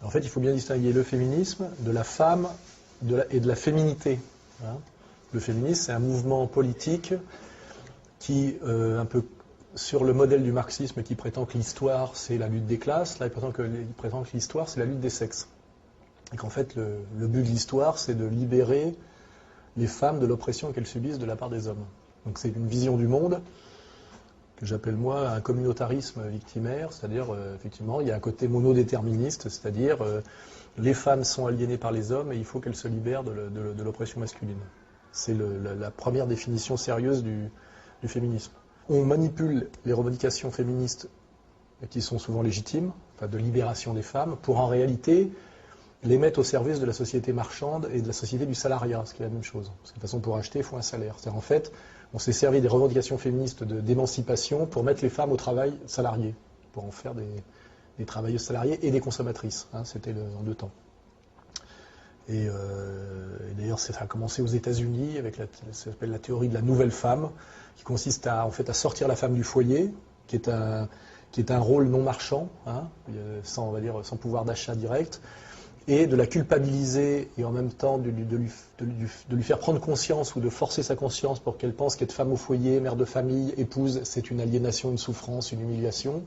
En fait, il faut bien distinguer le féminisme de la femme et de la féminité. Hein. Le féminisme, c'est un mouvement politique qui, un peu sur le modèle du marxisme, qui prétend que l'histoire, c'est la lutte des classes, là, il prétend que l'histoire, c'est la lutte des sexes. Et qu'en fait, le but de l'histoire, c'est de libérer les femmes de l'oppression qu'elles subissent de la part des hommes. Donc c'est une vision du monde que j'appelle moi un communautarisme victimaire, c'est-à-dire effectivement il y a un côté monodéterministe, c'est-à-dire les femmes sont aliénées par les hommes et il faut qu'elles se libèrent de l'oppression masculine. C'est la première définition sérieuse du féminisme. On manipule les revendications féministes qui sont souvent légitimes, enfin de libération des femmes, pour en réalité les mettre au service de la société marchande et de la société du salariat, ce qui est la même chose. Parce que de toute façon, pour acheter, il faut un salaire. C'est-à-dire, en fait, on s'est servi des revendications féministes d'émancipation pour mettre les femmes au travail salarié, pour en faire des travailleuses salariées et des consommatrices. Hein, c'était en deux temps. Et d'ailleurs, ça a commencé aux États-Unis avec ça s'appelle la théorie de la nouvelle femme, qui consiste en fait, à sortir la femme du foyer, qui est un rôle non marchand, hein, sans pouvoir d'achat direct, et de la culpabiliser et en même temps de lui faire prendre conscience ou de forcer sa conscience pour qu'elle pense qu'être femme au foyer, mère de famille, épouse, c'est une aliénation, une souffrance, une humiliation,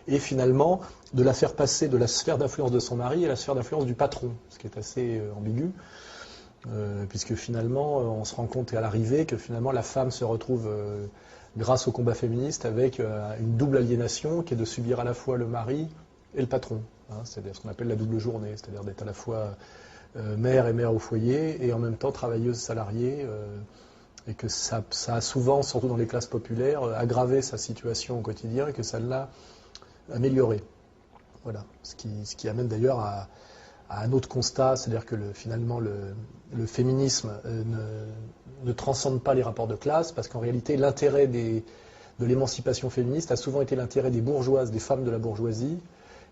et finalement de la faire passer de la sphère d'influence de son mari à la sphère d'influence du patron, ce qui est assez ambigu, puisque finalement on se rend compte à l'arrivée que finalement la femme se retrouve, grâce au combat féministe, avec une double aliénation qui est de subir à la fois le mari et le patron. Hein, c'est-à-dire ce qu'on appelle la double journée, c'est-à-dire d'être à la fois mère et mère au foyer et en même temps travailleuse salariée, et que ça a souvent, surtout dans les classes populaires, aggravé sa situation au quotidien et que ça l'a améliorée. Voilà. Ce qui amène d'ailleurs à un autre constat, c'est-à-dire que finalement le féminisme ne transcende pas les rapports de classe, parce qu'en réalité l'intérêt de l'émancipation féministe a souvent été l'intérêt des bourgeoises, des femmes de la bourgeoisie,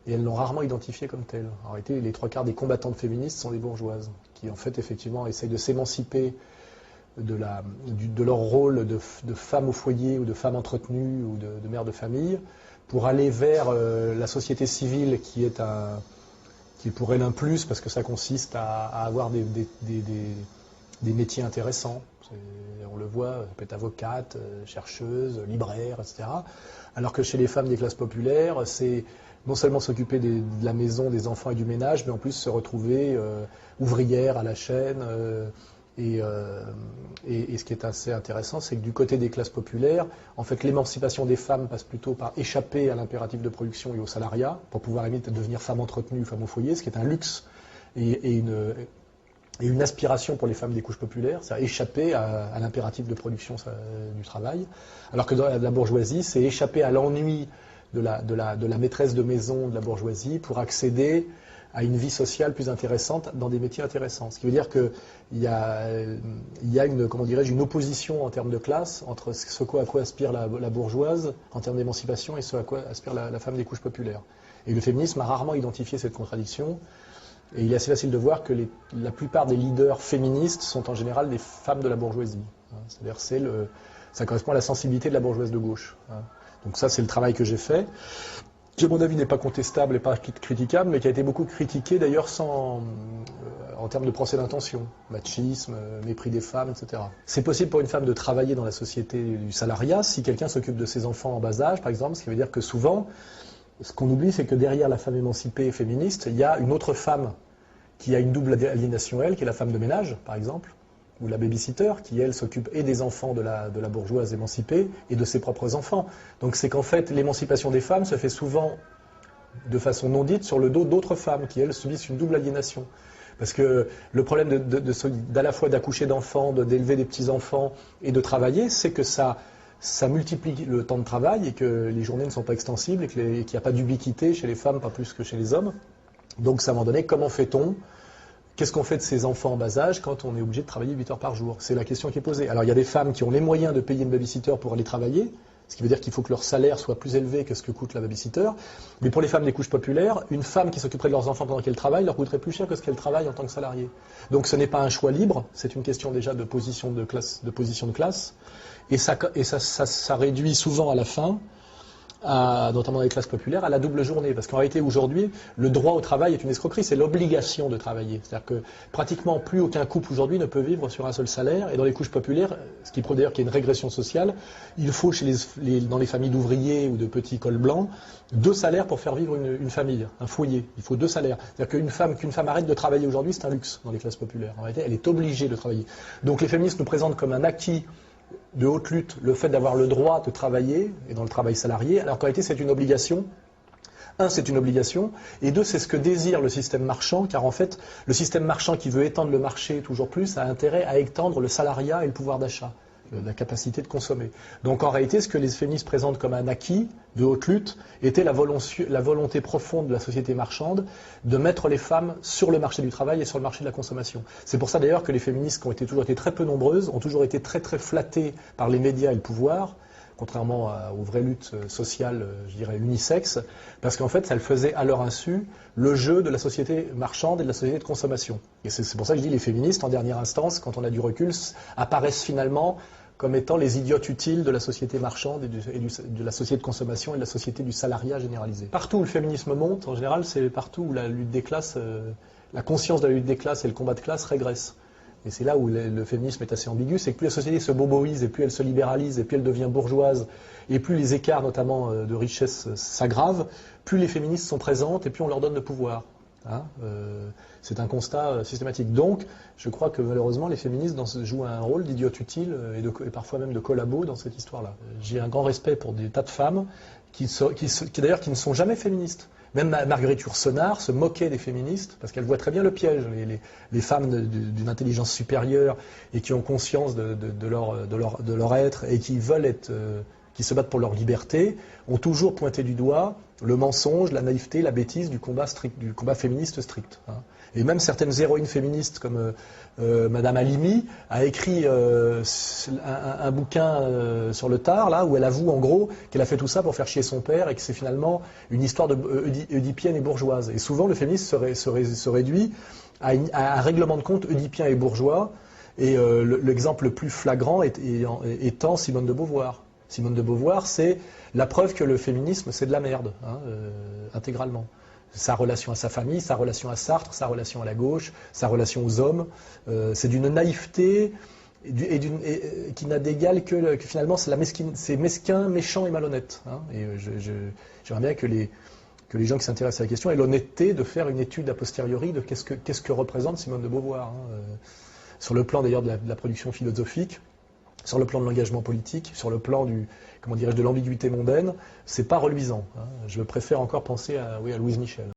et elles l'ont rarement identifié comme telle. En réalité, les trois quarts des combattantes féministes sont des bourgeoises, qui en fait effectivement essayent de s'émanciper de leur rôle de femme au foyer ou de femme entretenue ou de mère de famille, pour aller vers la société civile qui est pour elle un plus, parce que ça consiste à avoir des métiers intéressants. On le voit, elle peut être avocate, chercheuse, libraire, etc. Alors que chez les femmes des classes populaires, c'est non seulement s'occuper de la maison, des enfants et du ménage, mais en plus se retrouver ouvrière à la chaîne. Et ce qui est assez intéressant, c'est que du côté des classes populaires, en fait, l'émancipation des femmes passe plutôt par échapper à l'impératif de production et au salariat, pour pouvoir limite devenir femme entretenue ou femme au foyer, ce qui est un luxe et une aspiration pour les femmes des couches populaires, c'est échapper à l'impératif de production du travail, alors que dans la bourgeoisie, c'est échapper à l'ennui de la maîtresse de maison de la bourgeoisie pour accéder à une vie sociale plus intéressante dans des métiers intéressants. Ce qui veut dire qu'il y a une opposition en termes de classe entre à quoi aspire la bourgeoise en termes d'émancipation et ce à quoi aspire la femme des couches populaires. Et le féminisme a rarement identifié cette contradiction. Et il est assez facile de voir que la plupart des leaders féministes sont en général des femmes de la bourgeoisie. C'est-à-dire ça correspond à la sensibilité de la bourgeoise de gauche. Donc ça, c'est le travail que j'ai fait, qui à mon avis n'est pas contestable et pas critiquable, mais qui a été beaucoup critiqué d'ailleurs en termes de procès d'intention, machisme, mépris des femmes, etc. C'est possible pour une femme de travailler dans la société du salariat si quelqu'un s'occupe de ses enfants en bas âge, par exemple, ce qui veut dire que souvent, ce qu'on oublie, c'est que derrière la femme émancipée et féministe, il y a une autre femme qui a une double aliénation, elle, qui est la femme de ménage, par exemple, ou la babysitter, qui, elle, s'occupe et des enfants de la bourgeoise émancipée et de ses propres enfants. Donc c'est qu'en fait, l'émancipation des femmes se fait souvent de façon non dite sur le dos d'autres femmes qui, elles, subissent une double aliénation. Parce que le problème d'à la fois d'accoucher d'enfants, d'élever des petits-enfants et de travailler, c'est que ça multiplie le temps de travail et que les journées ne sont pas extensibles et qu'il n'y a pas d'ubiquité chez les femmes, pas plus que chez les hommes. Donc, à un moment donné, comment fait-on ? Qu'est-ce qu'on fait de ces enfants en bas âge quand on est obligé de travailler 8 heures par jour ? C'est la question qui est posée. Alors, il y a des femmes qui ont les moyens de payer une babysitter pour aller travailler, ce qui veut dire qu'il faut que leur salaire soit plus élevé que ce que coûte la babysitter. Mais pour les femmes des couches populaires, une femme qui s'occuperait de leurs enfants pendant qu'elle travaille leur coûterait plus cher que ce qu'elle travaille en tant que salariée. Donc, ce n'est pas un choix libre, c'est une question déjà de position de classe. Et ça réduit souvent à la fin notamment dans les classes populaires, à la double journée. Parce qu'en réalité, aujourd'hui, le droit au travail est une escroquerie, c'est l'obligation de travailler. C'est-à-dire que pratiquement plus aucun couple aujourd'hui ne peut vivre sur un seul salaire. Et dans les couches populaires, ce qui prouve d'ailleurs qu'il y a une régression sociale, il faut dans les familles d'ouvriers ou de petits cols blancs, 2 salaires pour faire vivre une famille, un foyer. Il faut 2 salaires. C'est-à-dire qu'une femme arrête de travailler aujourd'hui, c'est un luxe dans les classes populaires. En réalité, elle est obligée de travailler. Donc les féministes nous présentent comme un acquis de haute lutte le fait d'avoir le droit de travailler, et dans le travail salarié, alors qu'en réalité c'est une obligation. Un, c'est une obligation, et 2, c'est ce que désire le système marchand, car en fait, le système marchand qui veut étendre le marché toujours plus a intérêt à étendre le salariat et le pouvoir d'achat, la capacité de consommer. Donc en réalité, ce que les féministes présentent comme un acquis de haute lutte était la volonté profonde de la société marchande de mettre les femmes sur le marché du travail et sur le marché de la consommation. C'est pour ça d'ailleurs que les féministes, qui ont toujours été très peu nombreuses, ont toujours été très très flattées par les médias et le pouvoir, contrairement aux vraies luttes sociales, je dirais, unisexes, parce qu'en fait, elles faisaient à leur insu le jeu de la société marchande et de la société de consommation. Et c'est pour ça que je dis les féministes, en dernière instance, quand on a du recul, apparaissent finalement comme étant les idiotes utiles de la société marchande de la société de consommation et de la société du salariat généralisé. Partout où le féminisme monte, en général, c'est partout où la lutte des classes, la conscience de la lutte des classes et le combat de classe régressent. Et c'est là où le féminisme est assez ambigu, c'est que plus la société se boboise et plus elle se libéralise et plus elle devient bourgeoise et plus les écarts notamment de richesse s'aggravent, plus les féministes sont présentes et plus on leur donne le pouvoir. C'est un constat systématique. Donc, je crois que malheureusement, les féministes jouent un rôle d'idiote utile et parfois même de collabo dans cette histoire-là. J'ai un grand respect pour des tas de femmes qui d'ailleurs qui ne sont jamais féministes. Même Marguerite Yourcenar se moquait des féministes parce qu'elle voit très bien le piège. Les femmes d'une intelligence supérieure et qui ont conscience de leur être et qui veulent être, qui se battent pour leur liberté, ont toujours pointé du doigt le mensonge, la naïveté, la bêtise du combat féministe strict. Et même certaines héroïnes féministes comme Madame Halimi a écrit un bouquin sur le tard, là, où elle avoue en gros qu'elle a fait tout ça pour faire chier son père et que c'est finalement une histoire oedipienne et bourgeoise. Et souvent le féminisme se réduit à un règlement de compte oedipien et bourgeois, et l'exemple le plus flagrant étant Simone de Beauvoir. Simone de Beauvoir, c'est la preuve que le féminisme, c'est de la merde, intégralement. Sa relation à sa famille, sa relation à Sartre, sa relation à la gauche, sa relation aux hommes, c'est d'une naïveté qui n'a d'égal que finalement c'est mesquin, méchant et malhonnête. Et j'aimerais bien que les gens qui s'intéressent à la question aient l'honnêteté de faire une étude a posteriori de qu'est-ce que représente Simone de Beauvoir, sur le plan d'ailleurs de la production philosophique, sur le plan de l'engagement politique, sur le plan de l'ambiguïté mondaine, c'est pas reluisant. Je préfère encore penser à Louise Michel.